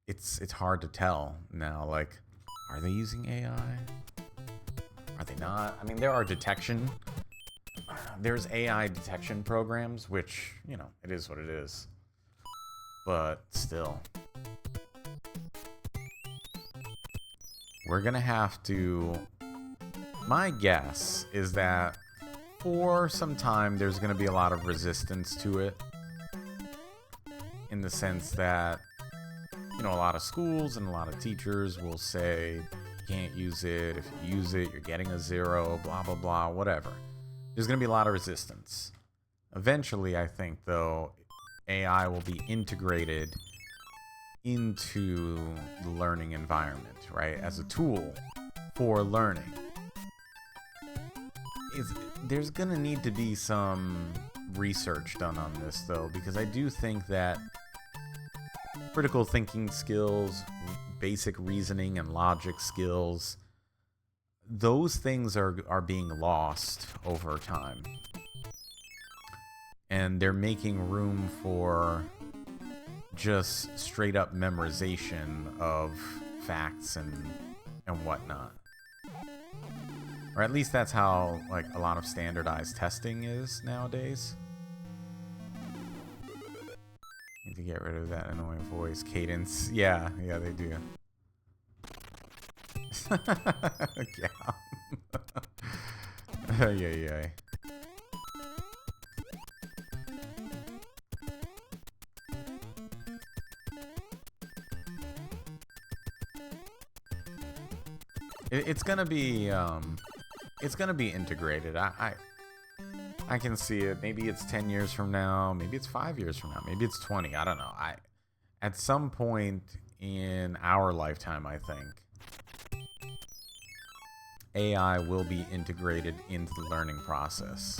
it's hard to tell now. Like, are they using AI? Are they not? I mean, there are detection. There's AI detection programs, which, you know, it is what it is. But still. We're gonna have to... My guess is that for some time there's gonna be a lot of resistance to it. In the sense that, you know, a lot of schools and a lot of teachers will say, you can't use it. If you use it, you're getting a 0, blah, blah, blah, whatever. There's going to be a lot of resistance. Eventually, I think, though, AI will be integrated into the learning environment, right? As a tool for learning. There's going to need to be some research done on this, though, because I do think that critical thinking skills, basic reasoning and logic skills, those things are being lost over time. And they're making room for just straight up memorization of facts and whatnot. Or at least that's how, like, a lot of standardized testing is nowadays. Need to get rid of that annoying voice cadence. Yeah, they do. Yeah. It's gonna be integrated. I can see it. Maybe it's 10 years from now. Maybe it's 5 years from now. Maybe it's 20. I don't know. At some point in our lifetime, I think, AI will be integrated into the learning process.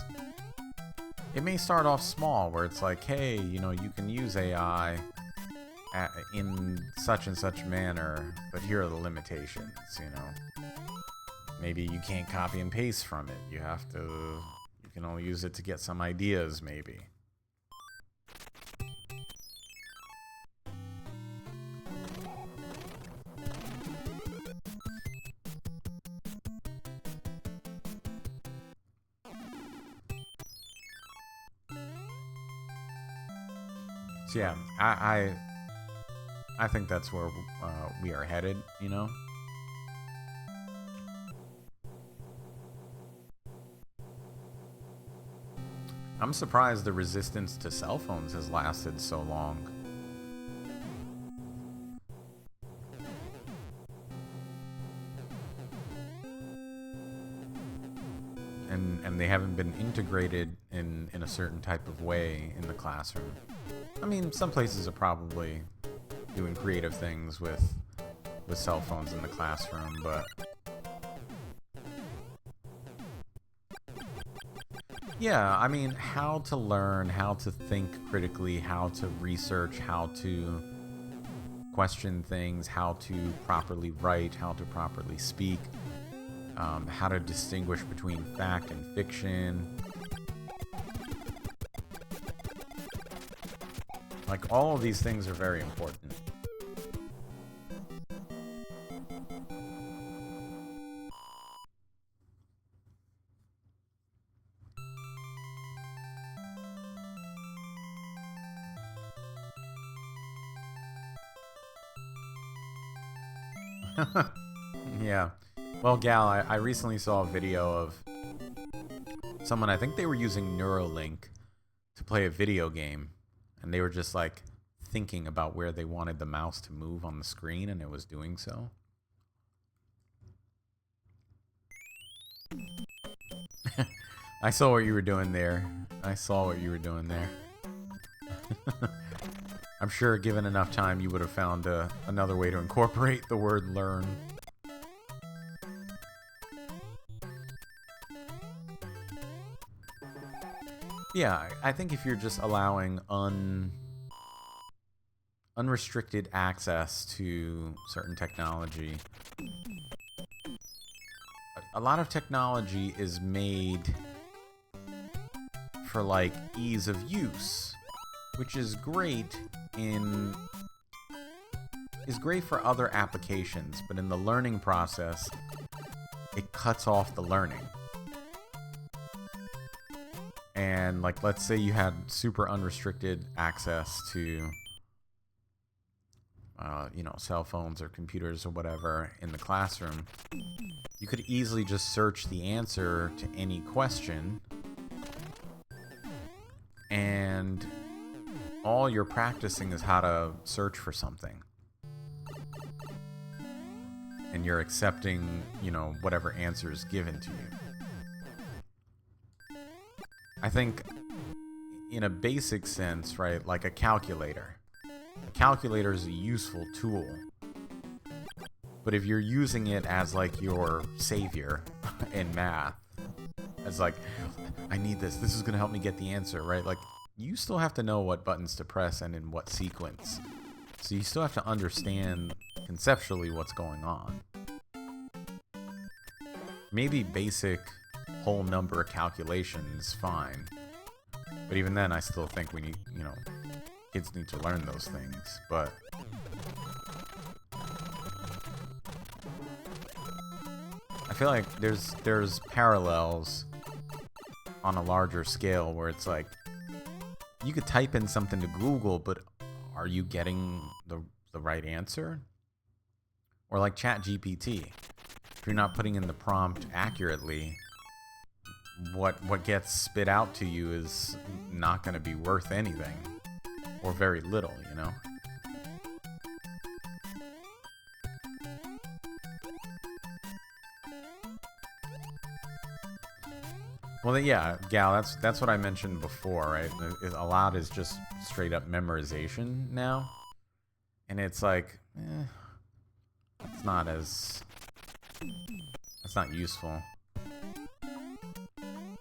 It may start off small, where it's like, hey, you know, you can use AI in such and such manner, but here are the limitations, you know. Maybe you can't copy and paste from it. You can only use it to get some ideas, maybe. So yeah, I think that's where we are headed, you know? I'm surprised the resistance to cell phones has lasted so long. And they haven't been integrated in a certain type of way in the classroom. I mean, some places are probably doing creative things with cell phones in the classroom, but yeah, I mean, how to learn, how to think critically, how to research, how to question things, how to properly write, how to properly speak, how to distinguish between fact and fiction. Like, all of these things are very important. Yeah. Well, Gal, I recently saw a video of someone, I think they were using Neuralink to play a video game, and they were just like thinking about where they wanted the mouse to move on the screen, and it was doing so. I saw what you were doing there. I'm sure given enough time you would have found another way to incorporate the word learn. Yeah, I think if you're just allowing unrestricted access to certain technology, a lot of technology is made for, like, ease of use, which is great in is great for other applications, but in the learning process, it cuts off the learning. And like, let's say you had super unrestricted access to, you know, cell phones or computers or whatever in the classroom. You could easily just search the answer to any question, and all you're practicing is how to search for something. And you're accepting, you know, whatever answer is given to you. I think in a basic sense, right, like a calculator. A calculator is a useful tool. But if you're using it as like your savior in math, as like, I need this is going to help me get the answer, right? Like, you still have to know what buttons to press and in what sequence. So you still have to understand conceptually what's going on. Maybe basic whole number calculations, fine. But even then, I still think we need, you know, kids need to learn those things. But I feel like there's parallels on a larger scale where it's like, you could type in something to Google, but are you getting the right answer? Or like ChatGPT. If you're not putting in the prompt accurately, what gets spit out to you is not going to be worth anything. Or very little, you know? Well, yeah, Gal, that's what I mentioned before, right? A lot is just straight up memorization now. And it's like, that's not useful.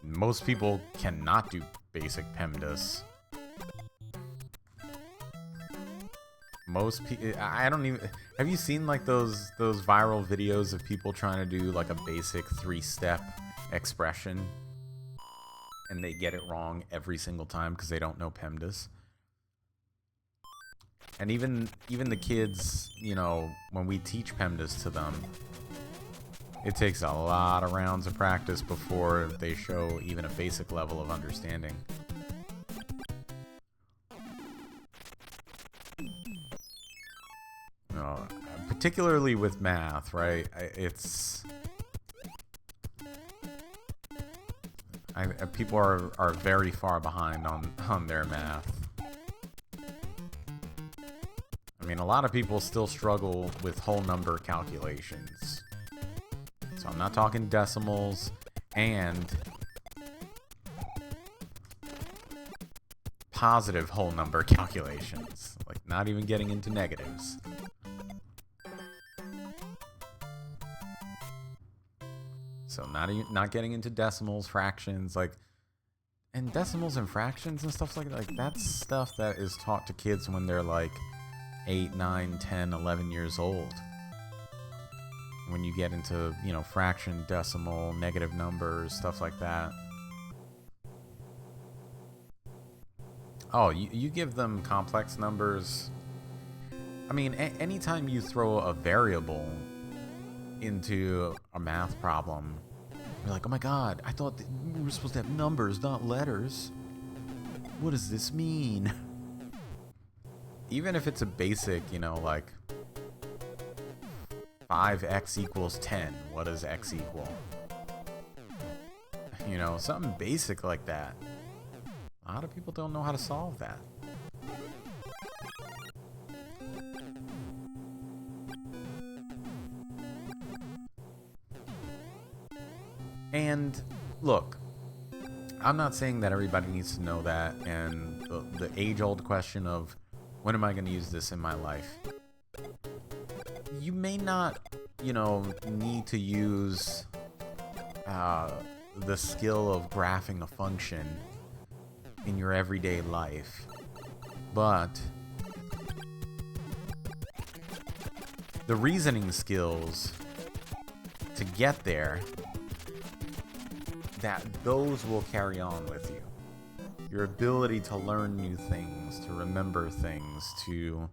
Most people cannot do basic PEMDAS. Most people, I don't even, have you seen like those viral videos of people trying to do like a basic 3-step expression? And they get it wrong every single time because they don't know PEMDAS. And even the kids, you know, when we teach PEMDAS to them, it takes a lot of rounds of practice before they show even a basic level of understanding. Particularly with math, right? People are very far behind on their math. I mean, a lot of people still struggle with whole number calculations. So I'm not talking decimals and positive whole number calculations. Like, not even getting into negatives. So not getting into decimals, fractions, like, and decimals and fractions and stuff like that. Like, that's stuff that is taught to kids when they're like 8, 9, 10, 11 years old. When you get into, you know, fraction, decimal, negative numbers, stuff like that. Oh, you give them complex numbers. I mean, anytime you throw a variable into a math problem, you're like, oh my god, I thought we were supposed to have numbers, not letters. What does this mean? Even if it's a basic, you know, like 5x equals 10, what does x equal? You know, something basic like that. A lot of people don't know how to solve that. And look, I'm not saying that everybody needs to know that, and the age-old question of, when am I going to use this in my life? You may not, you know, need to use the skill of graphing a function in your everyday life, but the reasoning skills to get there, those will carry on with you. Your ability to learn new things, to remember things, to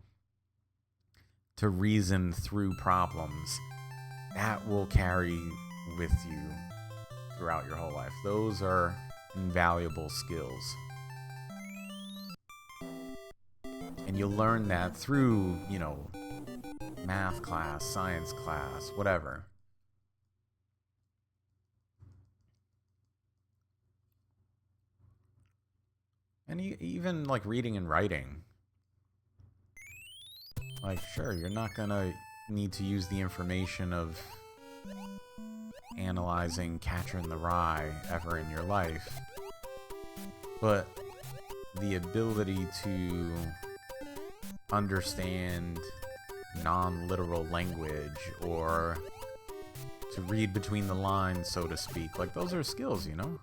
to reason through problems, that will carry with you throughout your whole life. Those are invaluable skills. And you'll learn that through, you know, math class, science class, whatever. And even like reading and writing. Like, sure, you're not gonna need to use the information of analyzing Catcher in the Rye ever in your life. But the ability to understand non-literal language or to read between the lines, so to speak, like those are skills, you know?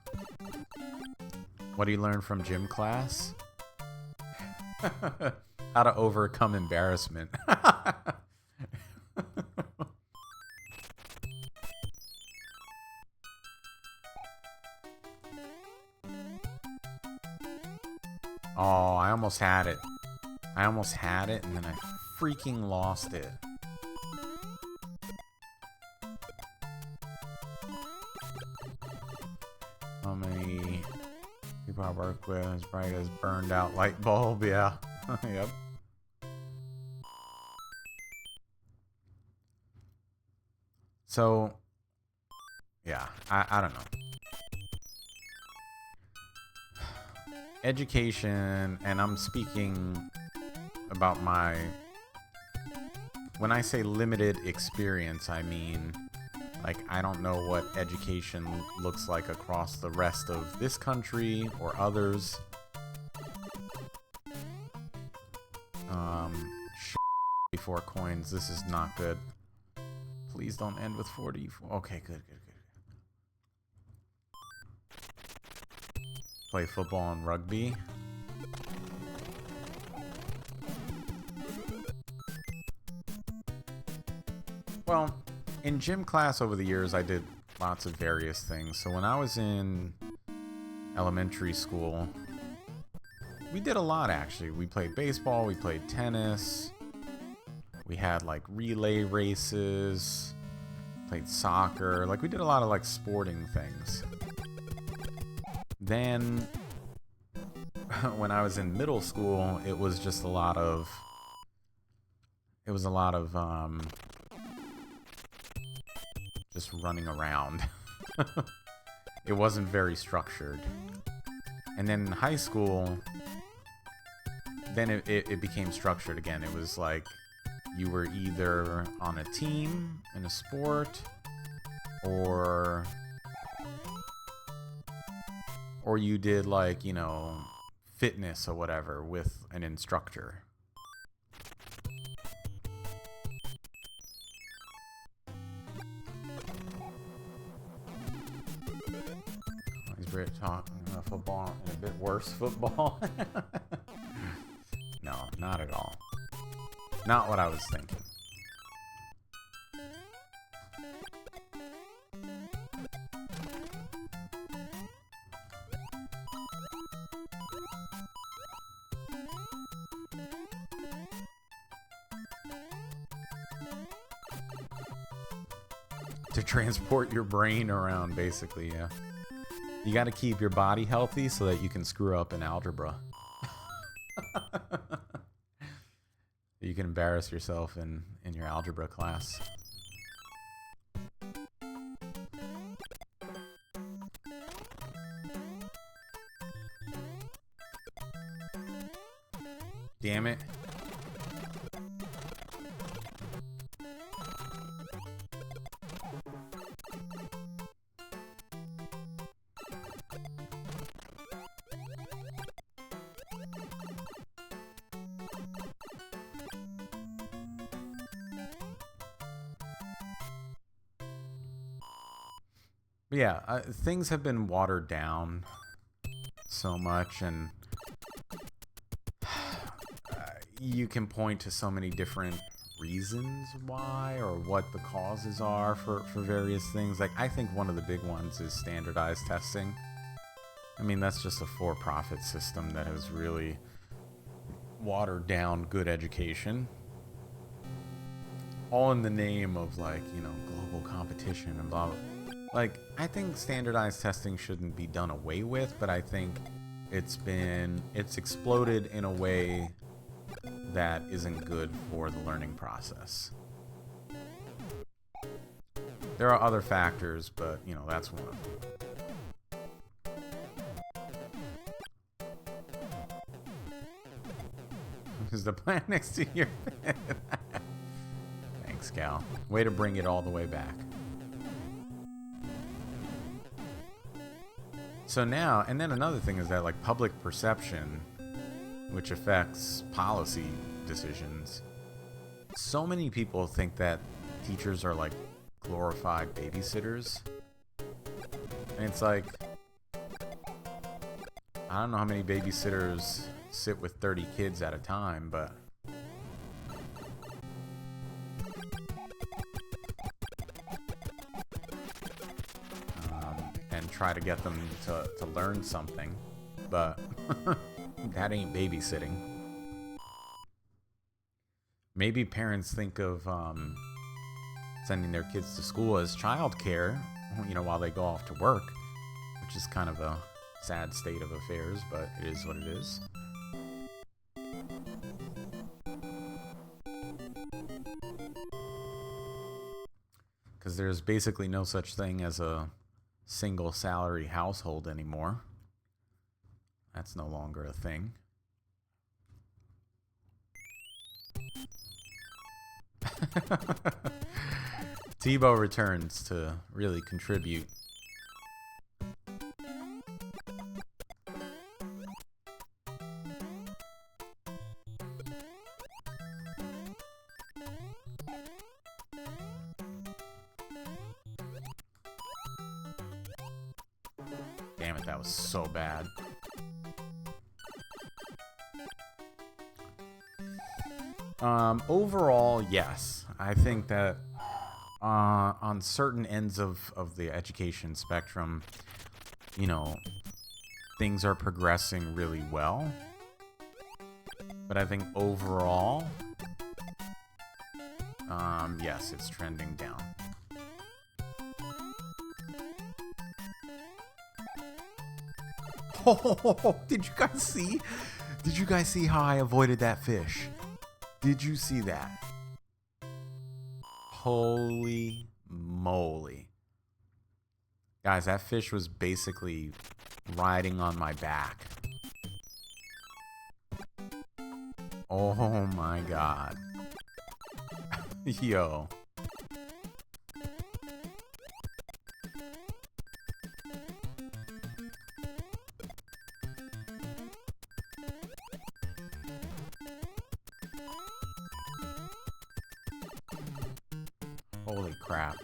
What do you learn from gym class? How to overcome embarrassment. Oh, I almost had it. I almost had it, and then I freaking lost it. How many people I work with as bright as burned out light bulb? Yeah. Yep. So, yeah, I don't know. Education, and I'm speaking about my... When I say limited experience, I mean, like, I don't know what education looks like across the rest of this country or others. Before coins, this is not good. Please don't end with 44. Okay, good. Play football and rugby. Well, in gym class over the years, I did lots of various things. So when I was in elementary school, we did a lot, actually. We played baseball, we played tennis. We had, like, relay races, played soccer. Like, we did a lot of, like, sporting things. Then, when I was in middle school, it was just a lot of... just running around. It wasn't very structured. And then in high school, then it became structured again. It was like... You were either on a team in a sport, or you did, like, you know, fitness or whatever with an instructor. He's great talking about football and a bit worse football. No, not at all. Not what I was thinking. To transport your brain around, basically, yeah. You got to keep your body healthy so that you can screw up in algebra. You can embarrass yourself in your algebra class. Damn it. Yeah, things have been watered down so much, and you can point to so many different reasons why or what the causes are for various things. Like, I think one of the big ones is standardized testing. I mean, that's just a for-profit system that has really watered down good education. all in the name of, like, you know, global competition and blah, blah. Like, I think standardized testing shouldn't be done away with, but I think it's exploded in a way that isn't good for the learning process. There are other factors, but, you know, that's one of them. Is the plant next to your bed? Thanks, Cal. Way to bring it all the way back. So now, and then another thing is that, like, public perception, which affects policy decisions. So many people think that teachers are like glorified babysitters. And it's like, I don't know how many babysitters sit with 30 kids at a time, but and try to get them to learn something, but that ain't babysitting. Maybe parents think of sending their kids to school as childcare, you know, while they go off to work, which is kind of a sad state of affairs, but it is what it is. Because there's basically no such thing as a single salary household anymore. That's no longer a thing. Tebow returns to really contribute. Damn it, that was so bad. Overall, yes. I think that on certain ends of the education spectrum, you know, things are progressing really well. But I think overall, yes, it's trending down. Oh, did you guys see? Did you guys see how I avoided that fish? Did you see that? Holy moly. Guys, that fish was basically riding on my back. Oh my god. Yo. Holy crap.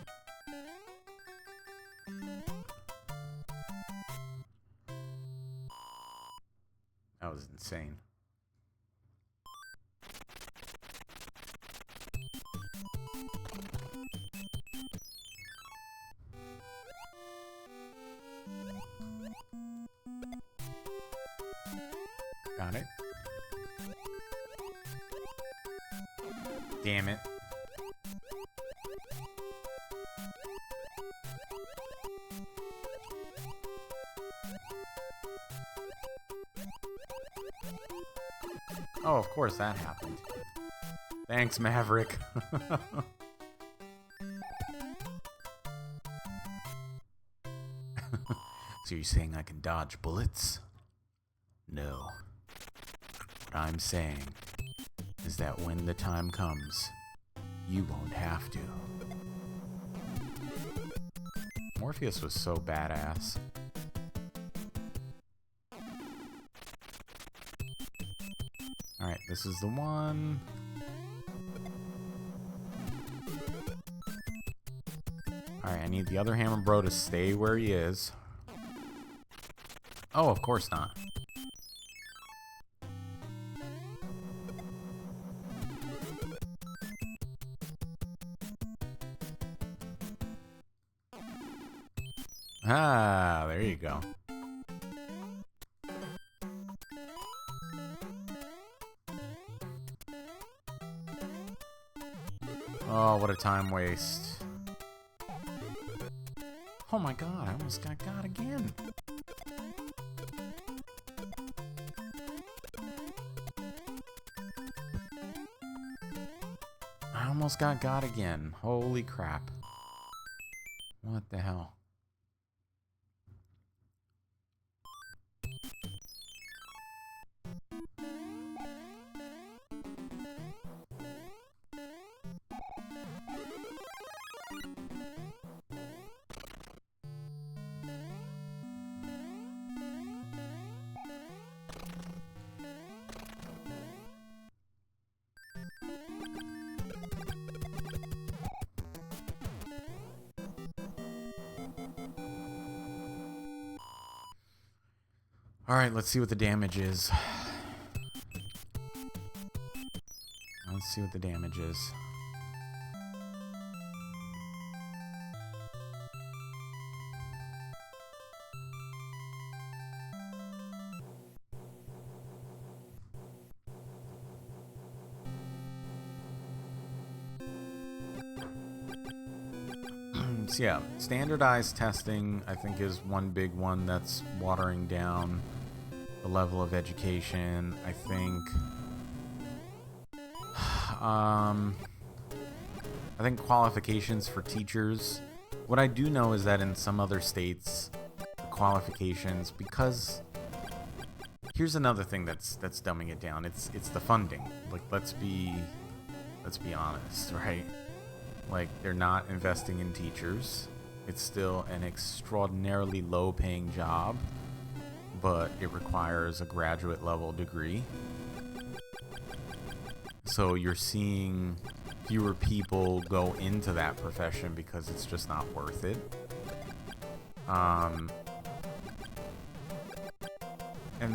That was insane. Got it. Damn it. Oh, of course that happened. Thanks, Maverick. So you're saying I can dodge bullets? No. What I'm saying is that when the time comes, you won't have to. Morpheus was so badass. Alright, this is the one. Alright, I need the other Hammer Bro to stay where he is. Oh, of course not. Ah, there you go. Oh, what a time waste. Oh my god, I almost got again. I almost got again. Holy crap. What the hell? Alright, let's see what the damage is. Let's see what the damage is. So yeah, standardized testing, I think, is one big one that's watering down the level of education. I think qualifications for teachers. What I do know is that in some other states, the qualifications, because here's another thing that's dumbing it down. It's the funding. Like, let's be honest, right? Like, they're not investing in teachers. It's still an extraordinarily low-paying job, but it requires a graduate level degree. So you're seeing fewer people go into that profession because it's just not worth it. And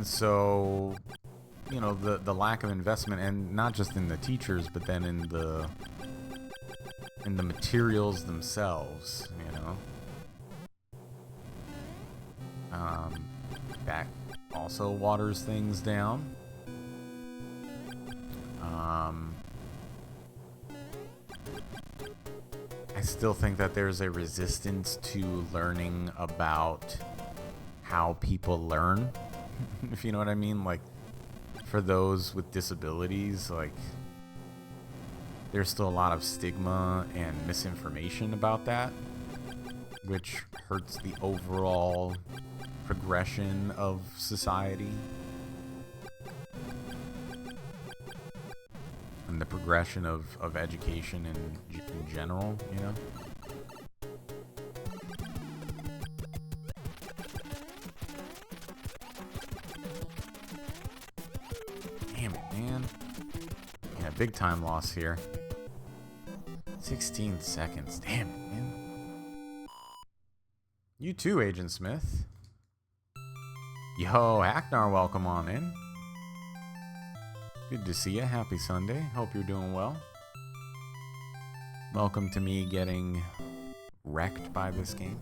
so, you know, the lack of investment, and not just in the teachers, but then in the materials themselves, you know. That also waters things down. I still think that there's a resistance to learning about how people learn, if you know what I mean. Like, for those with disabilities, like, there's still a lot of stigma and misinformation about that, which hurts the overall progression of society and the progression of education in general, you know? Damn it, man. Yeah, big time loss here. 16 seconds. Damn it, man. You too, Agent Smith. Yo, Hacknar, welcome on in. Good to see you. Happy Sunday. Hope you're doing well. Welcome to me getting wrecked by this game.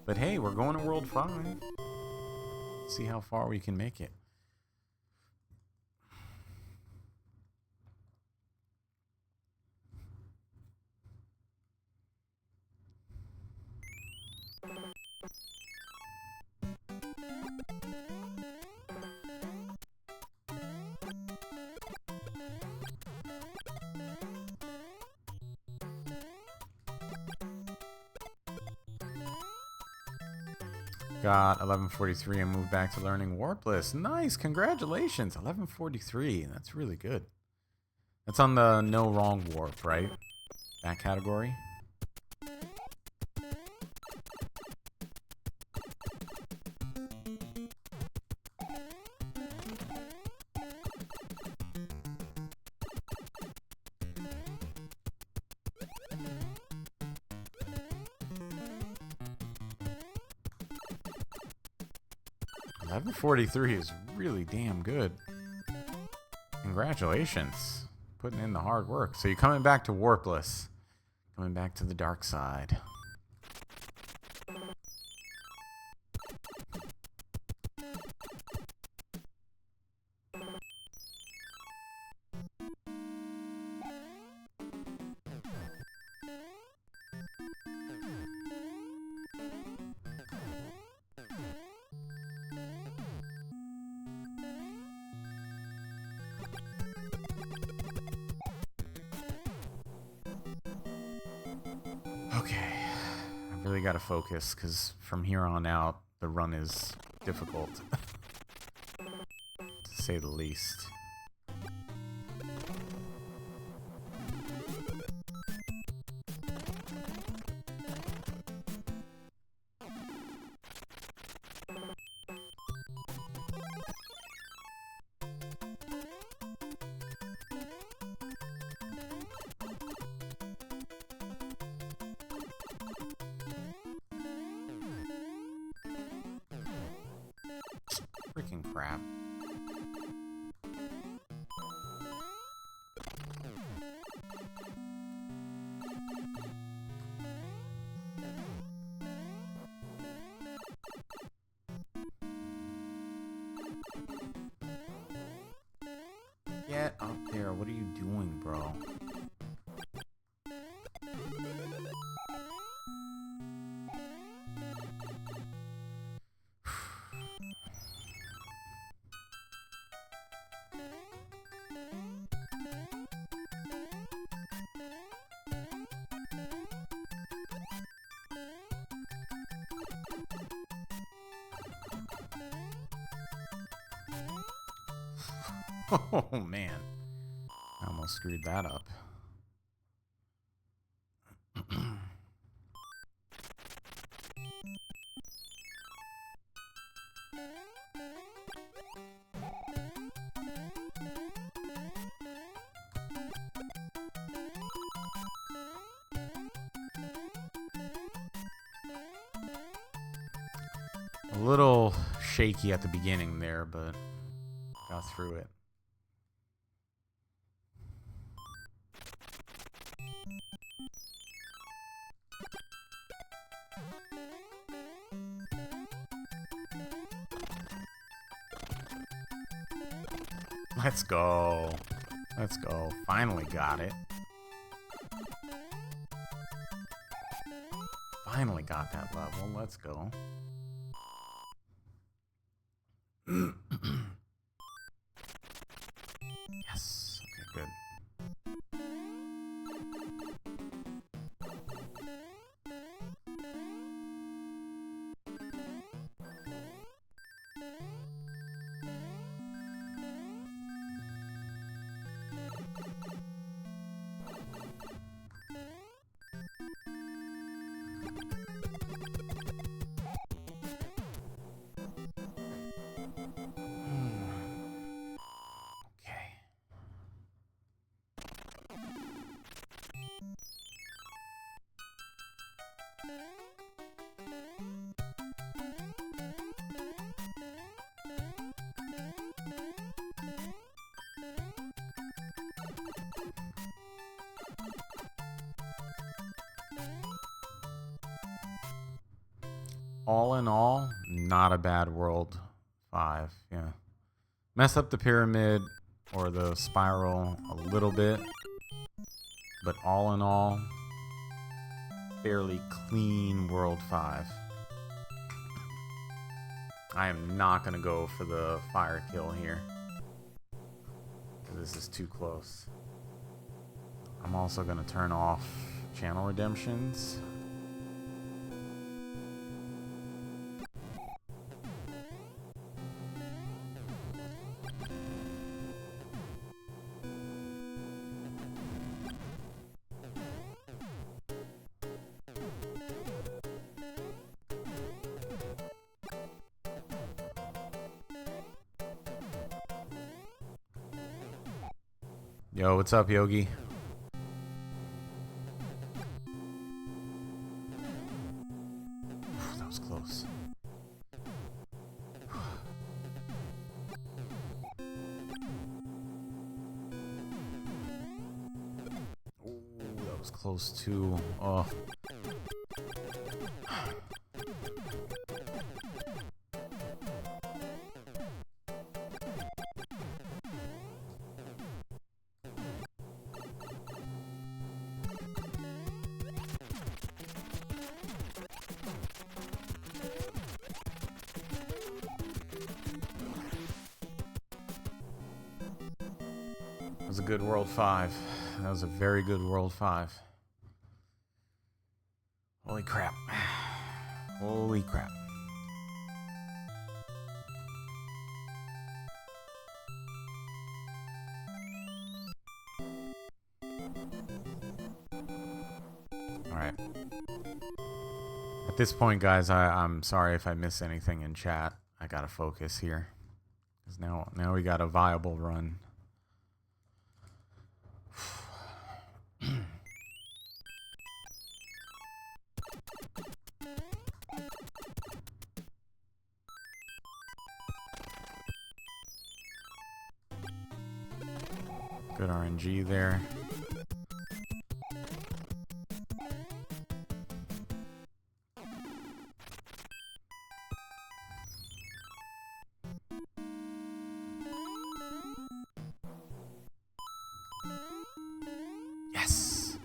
But hey, we're going to World 5. See how far we can make it. Got 1143 and moved back to learning Warpless. Nice, congratulations. 1143, that's really good. That's on the no wrong warp, right? That category. .43 is really damn good. Congratulations. Putting in the hard work. So you're coming back to Warpless. Coming back to the dark side. Okay, I really gotta focus, because from here on out, the run is difficult, to say the least. Freaking crap. Get up there. What are you doing, bro? Oh, man. I almost screwed that up. A little shaky at the beginning there, but got through it. Let's go. Let's go. Finally got it. Finally got that level. Let's go. Yes. Okay, good. All in all, not a bad World 5, yeah. Mess up the pyramid or the spiral a little bit, but all in all, fairly clean World 5. I am not going to go for the fire kill here, because this is too close. I'm also going to turn off channel redemptions. Yo, what's up, Yogi? That was close. Oh, that was close too. Oh. That was a good World 5. That was a very good World 5. Holy crap. Holy crap. Alright. At this point, guys, I'm sorry if I miss anything in chat. I gotta focus here. 'Cause now we got a viable run. Good RNG there. Yes.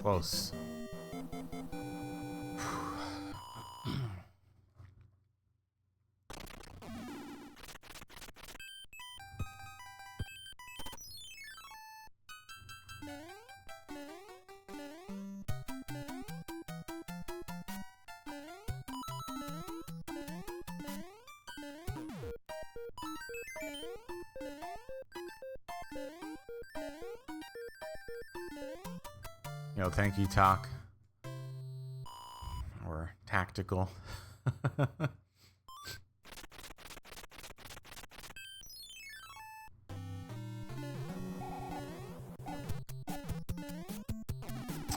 Close. Yo, thank you, Talk. Or Tactical.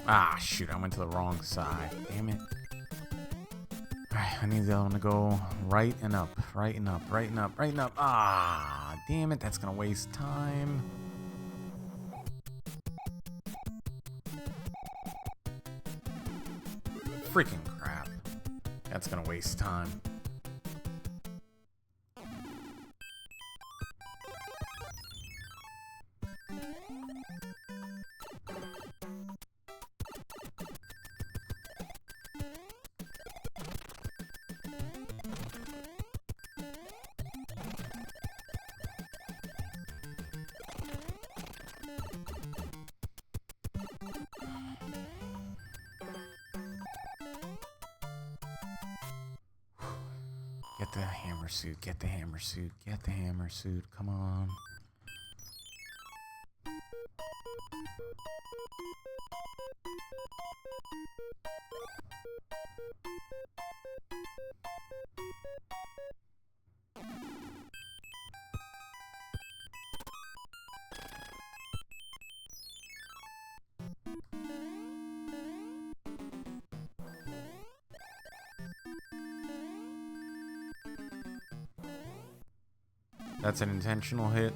Ah, shoot, I went to the wrong side. Damn it. Alright, I need that one to go right and up, right and up, right and up, right and up. Ah, damn it, that's gonna waste time. Freaking crap. That's gonna waste time. Get the hammer suit, get the hammer suit, get the hammer suit, come on. That's an intentional hit.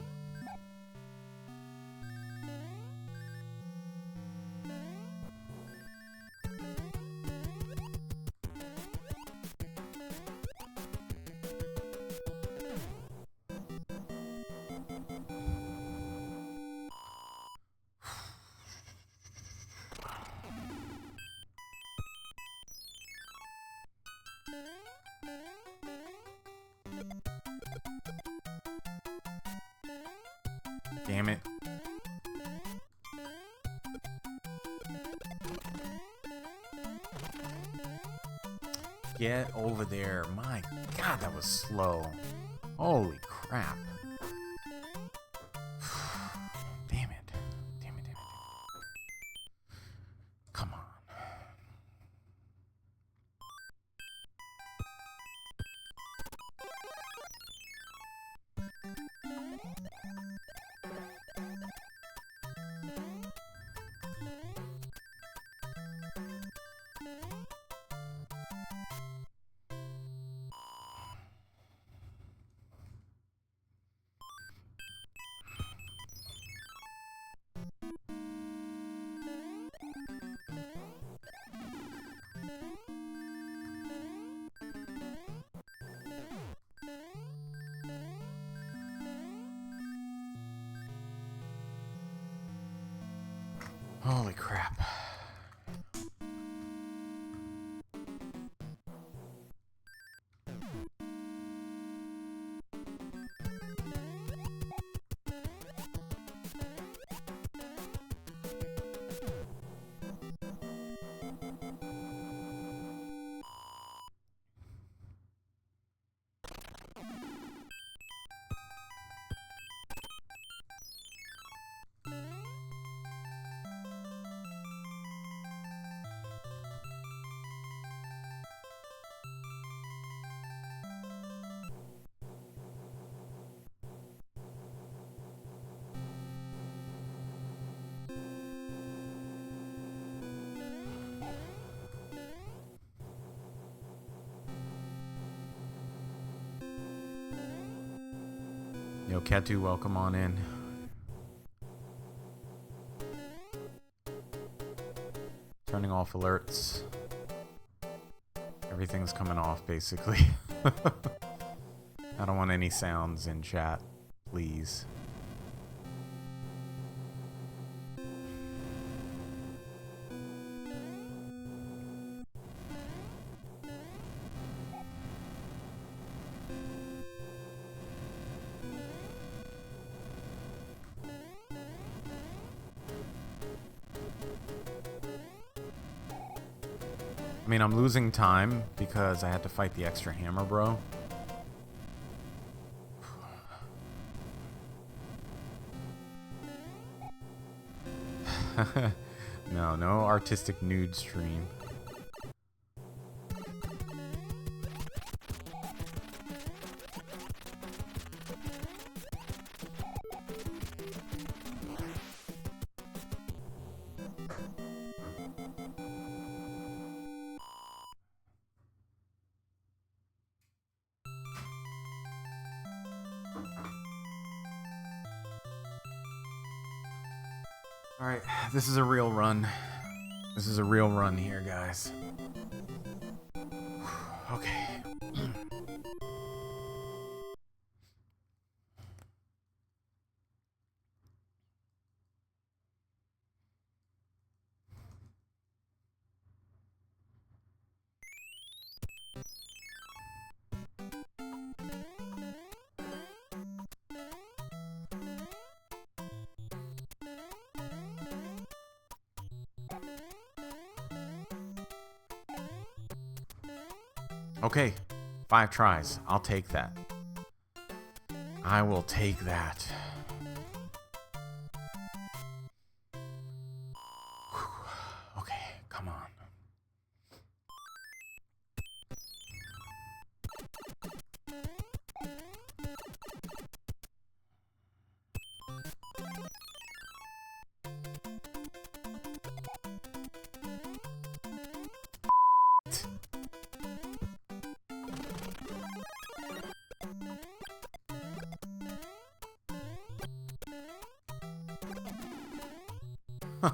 Damn it. Get over there. My God, that was slow. Holy crap. Damn it. Damn it, damn it. Come on. Holy crap. Yo, Ketu, welcome on in. Turning off alerts. Everything's coming off, basically. I don't want any sounds in chat, please. I mean, I'm losing time because I had to fight the extra hammer, bro. No artistic nude stream. Alright, this is a real run. This is a real run here, guys. Okay. Okay, 5 tries. I'll take that. I will take that. Okay, come on.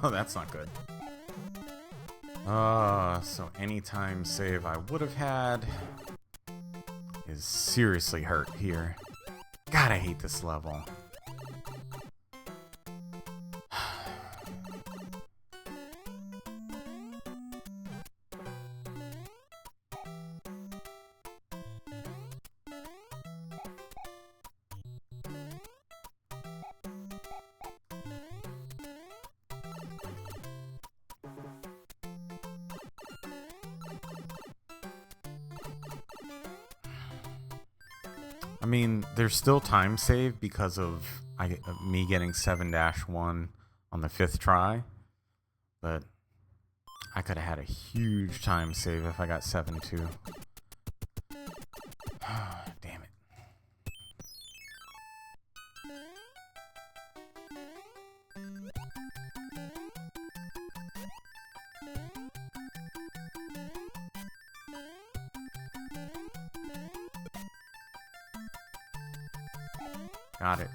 Oh, that's not good. So any time save I would have had is seriously hurt here. God, I hate this level. I mean, there's still time save because of me getting 7-1 on the 5th try, but I could have had a huge time save if I got 7-2. Damn it. Got it.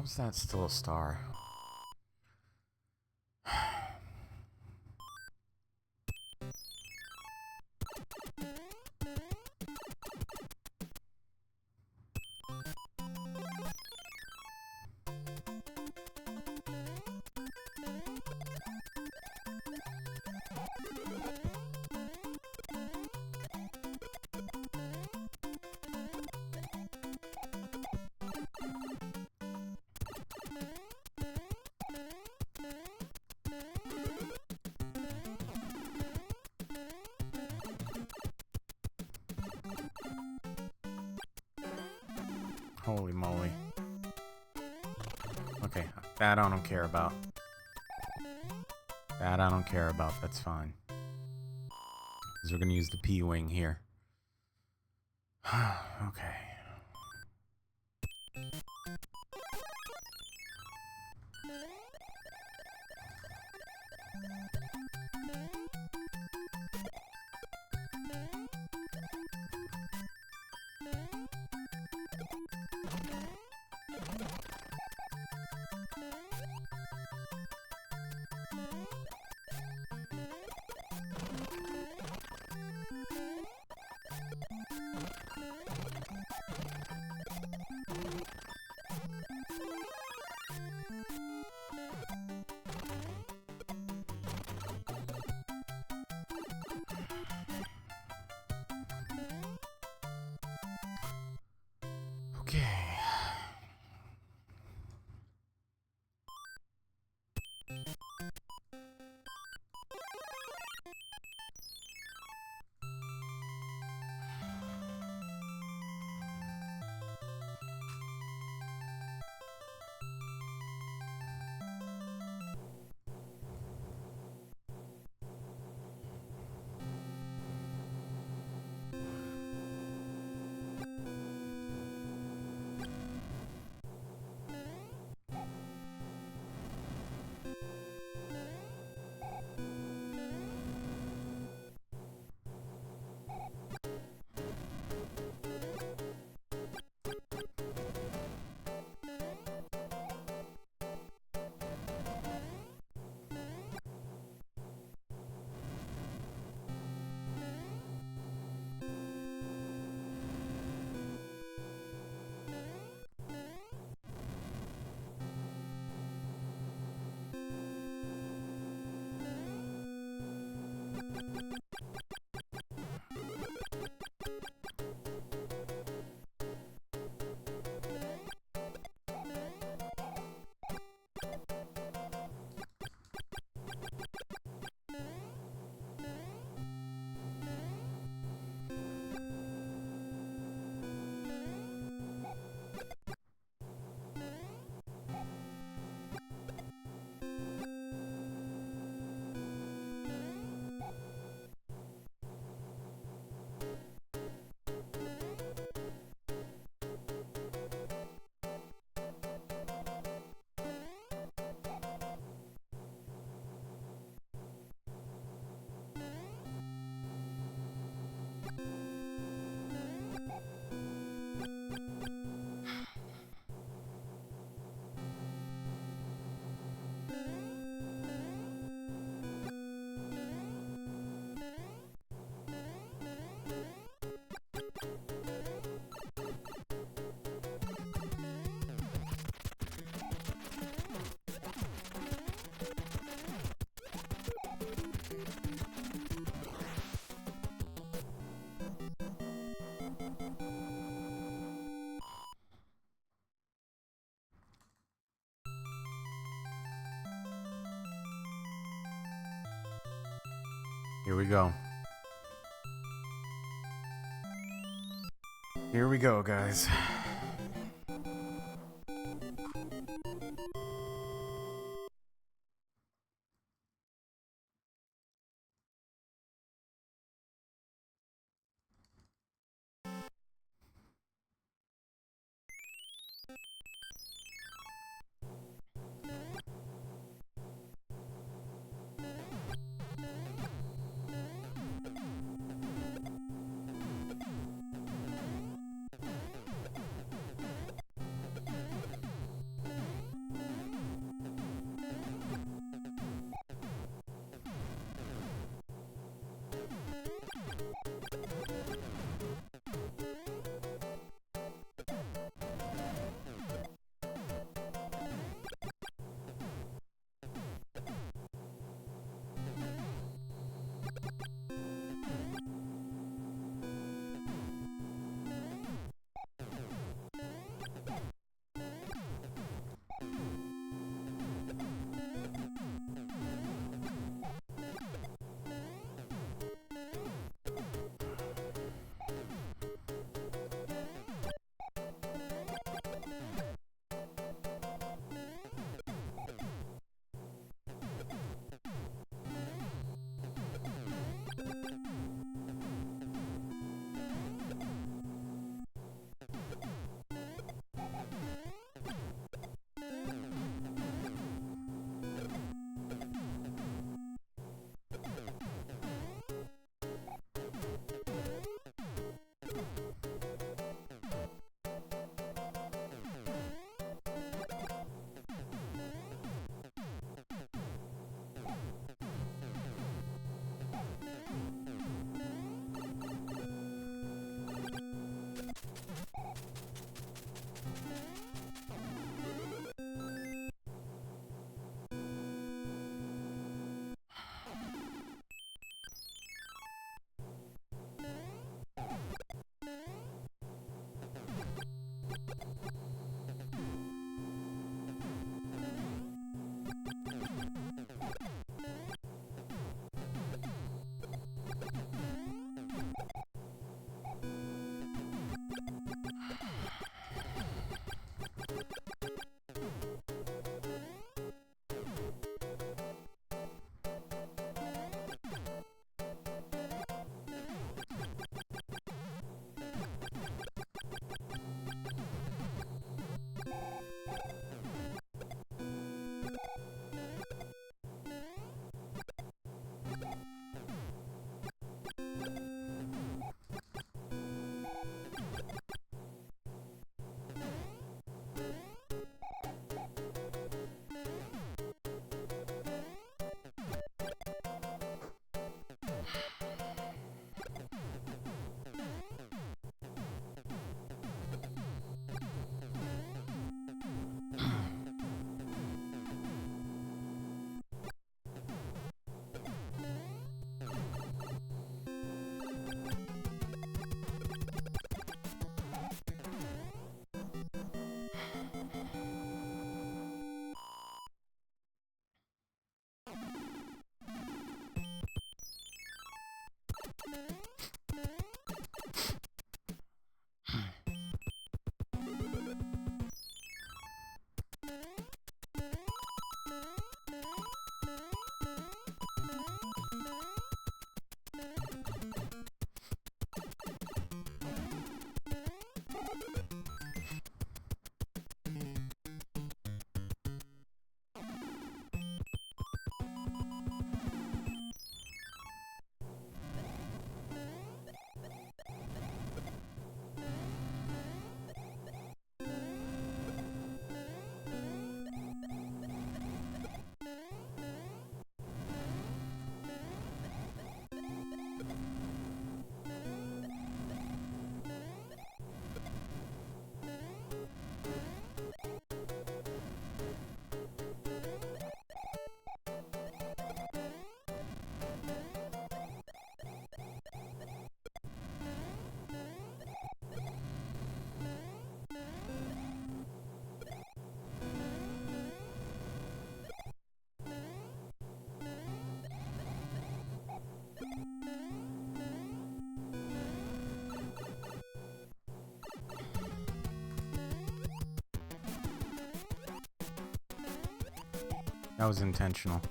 How's that still a star? Holy moly. Okay, that I don't care about. That I don't care about, that's fine. Because we're going to use the P-Wing here. Okay. Okay. Here we go. Here we go, guys. That was intentional.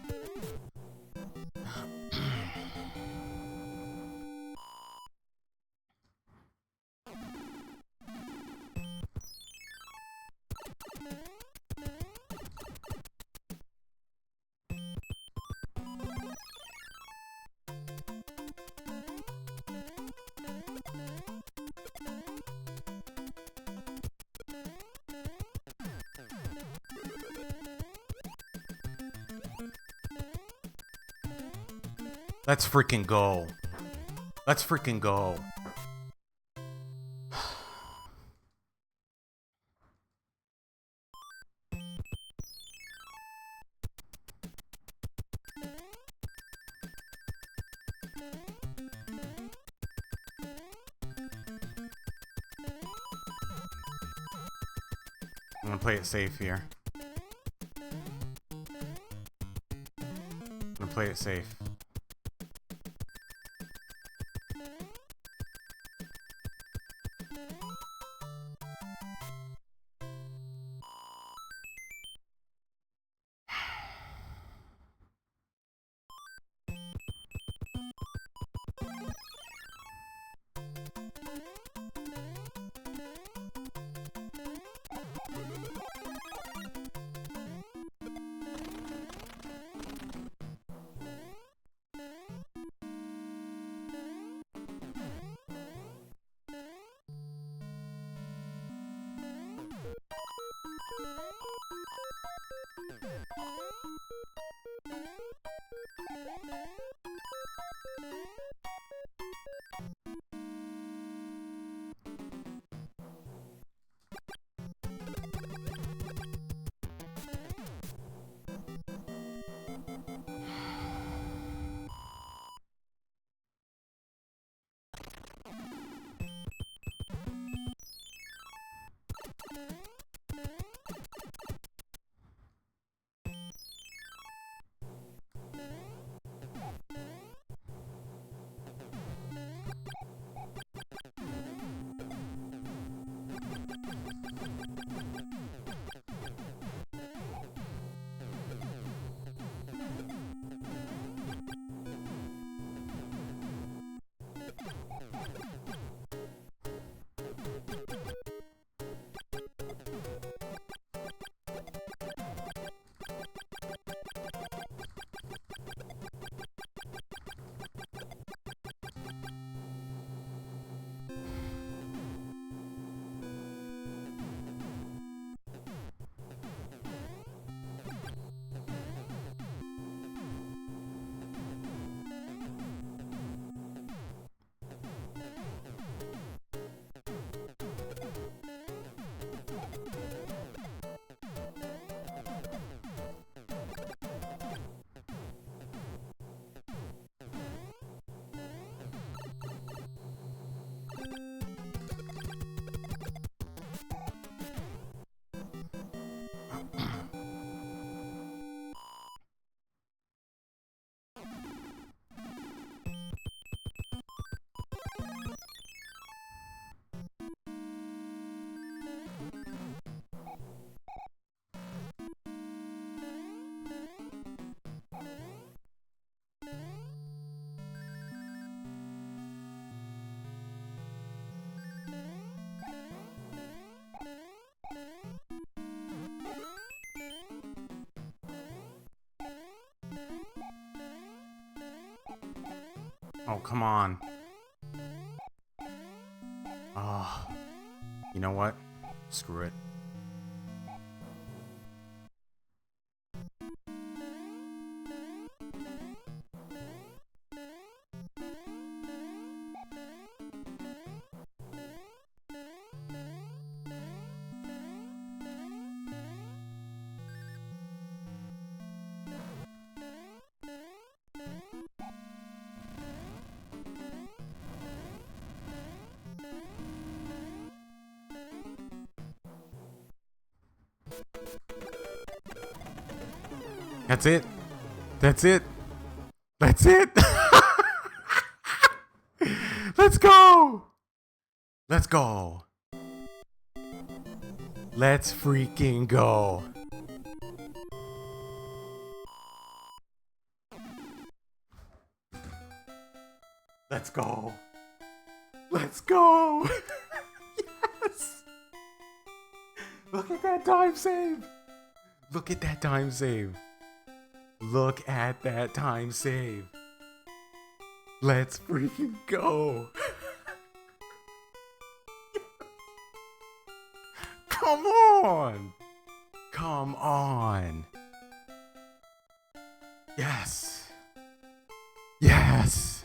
Let's freaking go. Let's freaking go. I'm gonna play it safe here. I'm gonna play it safe. Oh, come on. Oh, you know what? Screw it. That's it. That's it. That's it. Let's go. Let's go. Let's freaking go. Let's go. Let's go. Yes. Look at that time save. Look at that time save. Look at that time save. Let's freaking go. Come on. Come on. Yes. Yes.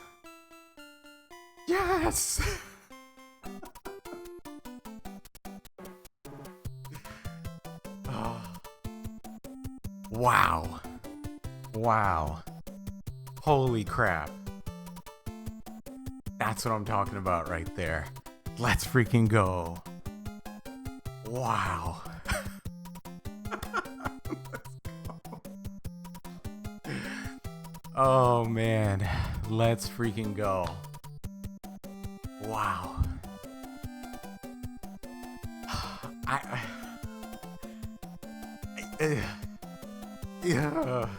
Yes. Oh. Wow. Wow. Holy crap. That's what I'm talking about right there. Let's freaking go. Wow. Oh man, let's freaking go. Wow. Yeah.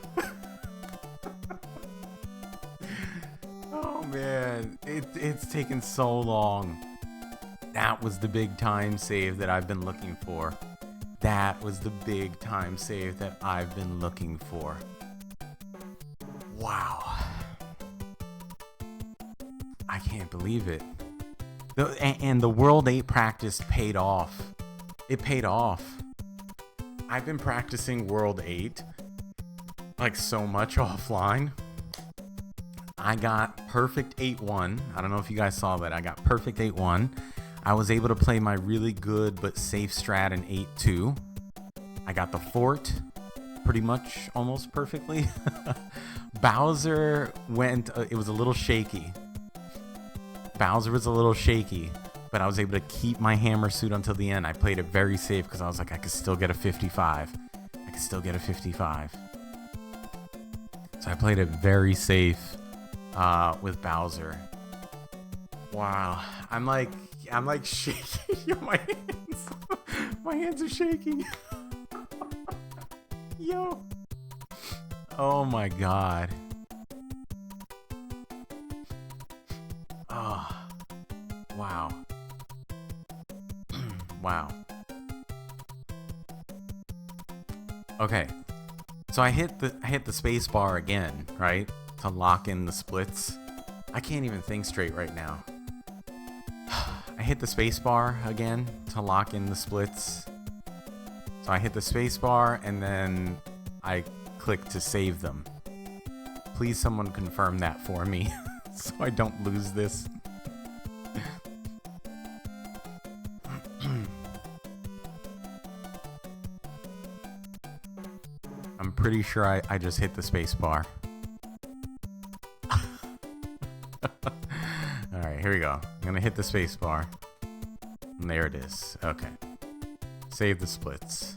Oh man, it's taken so long. That was the big time save that I've been looking for. That was the big time save that I've been looking for. Wow. I can't believe it. And the World 8 practice paid off. It paid off. I've been practicing World 8 like so much offline. I got perfect 8-1. I don't know if you guys saw that. I got perfect 8-1. I was able to play my really good but safe strat in 8-2. I got the fort pretty much almost perfectly. Bowser went, it was a little shaky. Bowser was a little shaky, but I was able to keep my hammer suit until the end. I played it very safe because I was like, I could still get a 55. I could still get a 55. So I played it very safe with Bowser. Wow. I'm like shaking. Yo, my hands are shaking. Yo. Oh my god. Oh. Wow. Wow. Okay. So I hit the space bar again, right? To lock in the splits. I can't even think straight right now. I hit the space bar again to lock in the splits. So I hit the space bar and then I click to save them. Please someone confirm that for me so I don't lose this. I'm pretty sure I just hit the space bar. Alright, here we go. I'm gonna hit the space bar. And there it is. Okay. Save the splits.